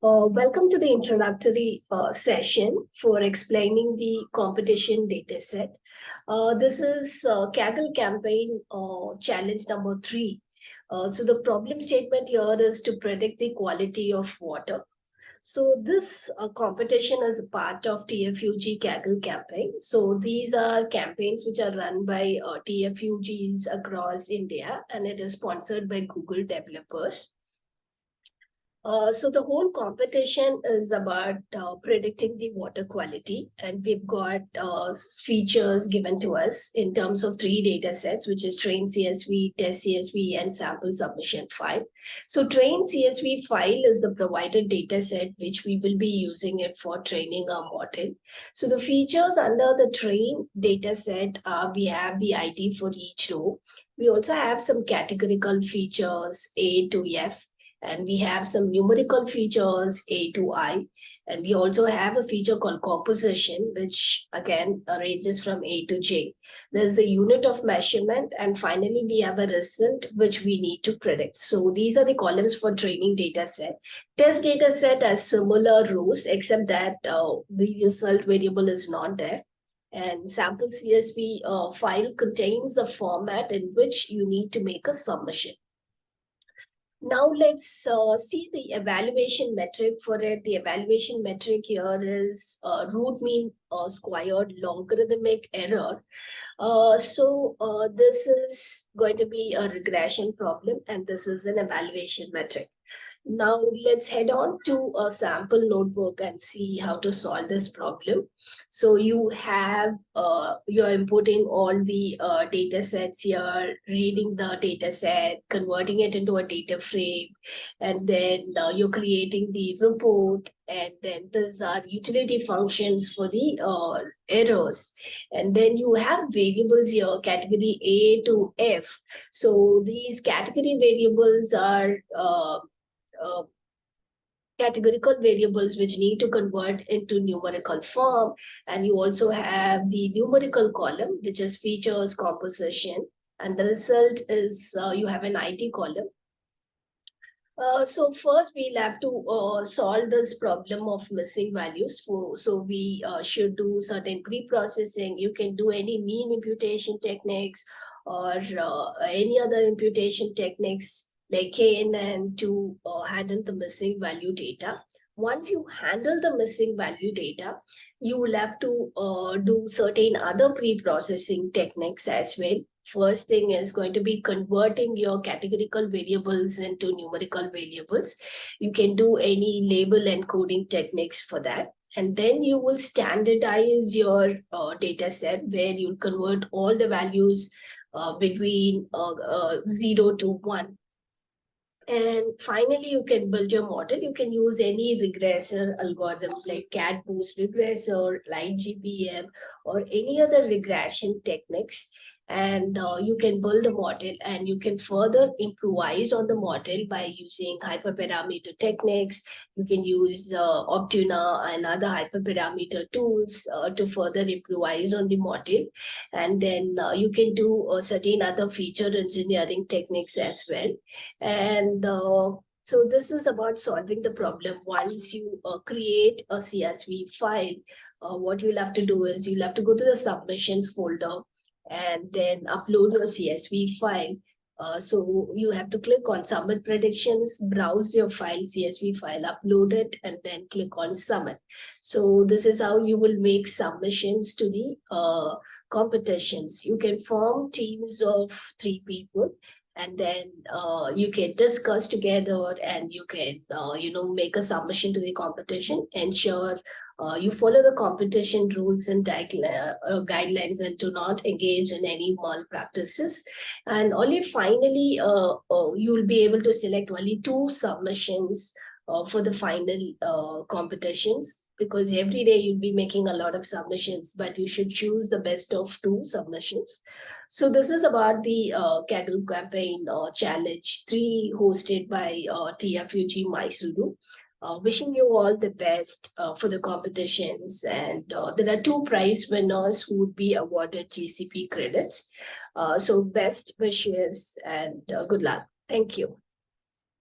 Welcome to the introductory session for explaining the competition dataset. This is Kaggle campaign challenge number 3. So the problem statement here is to predict the quality of water. So this competition is a part of TFUG Kaggle campaign. So these are campaigns which are run by TFUGs across India, and it is sponsored by Google developers. So the whole competition is about predicting the water quality, and we've got features given to us in terms of 3 data sets, which is train CSV, test CSV, and sample submission file. So train CSV file is the provided data set which we will be using it for training our model. So the features under the train data set, we have the ID for each row. We also have some categorical features A to F, and we have some numerical features A to I, and we also have a feature called composition, which again ranges from A to J. There's a unit of measurement, and finally we have a result which we need to predict. So these are the columns for training data set. Test data set has similar rows, except that the result variable is not there. And sample CSV file contains a format in which you need to make a submission. Now let's see the evaluation metric for it. The evaluation metric here is root mean squared logarithmic error. This is going to be a regression problem, and this is an evaluation metric. Now let's head on to a sample notebook and see how to solve this problem. So you have, you're importing all the data sets here, reading the data set, converting it into a data frame, and then you're creating the report, and then these are utility functions for the errors. And then you have variables here, category A to F. So these category variables are categorical variables which need to convert into numerical form, and you also have the numerical column which is features, composition, and the result is you have an IT column. So first we'll have to solve this problem of missing values. So we should do certain pre-processing. You can do any mean imputation techniques or any other imputation techniques like KNN to handle the missing value data. Once you handle the missing value data, you will have to do certain other pre-processing techniques as well. First thing is going to be converting your categorical variables into numerical variables. You can do any label encoding techniques for that. And then you will standardize your data set where you convert all the values between 0 to 1. And finally, you can build your model. You can use any regressor algorithms like CAT-boost regressor, LightGBM, or any other regression techniques. And you can build a model, and you can further improvise on the model by using hyperparameter techniques. You can use Optuna and other hyperparameter tools to further improvise on the model. And then you can do certain other feature engineering techniques as well. And so this is about solving the problem. Once you create a CSV file, what you'll have to do is you'll have to go to the submissions folder and then upload your CSV file. So you have to click on submit predictions, browse your file, CSV file, upload it, and then click on submit. So this is how you will make submissions to the competitions. You can form teams of 3 people, and then you can discuss together, and you can make a submission to the competition. Ensure you follow the competition rules and guidelines and do not engage in any malpractices. And only finally you'll be able to select only 2 submissions for the final competitions, because every day you'll be making a lot of submissions, but you should choose the best of 2 submissions. So this is about the Kaggle campaign challenge 3 hosted by TFUG Mysuru. Wishing you all the best for the competitions, and there are 2 prize winners who would be awarded GCP credits. So best wishes and good luck. Thank you.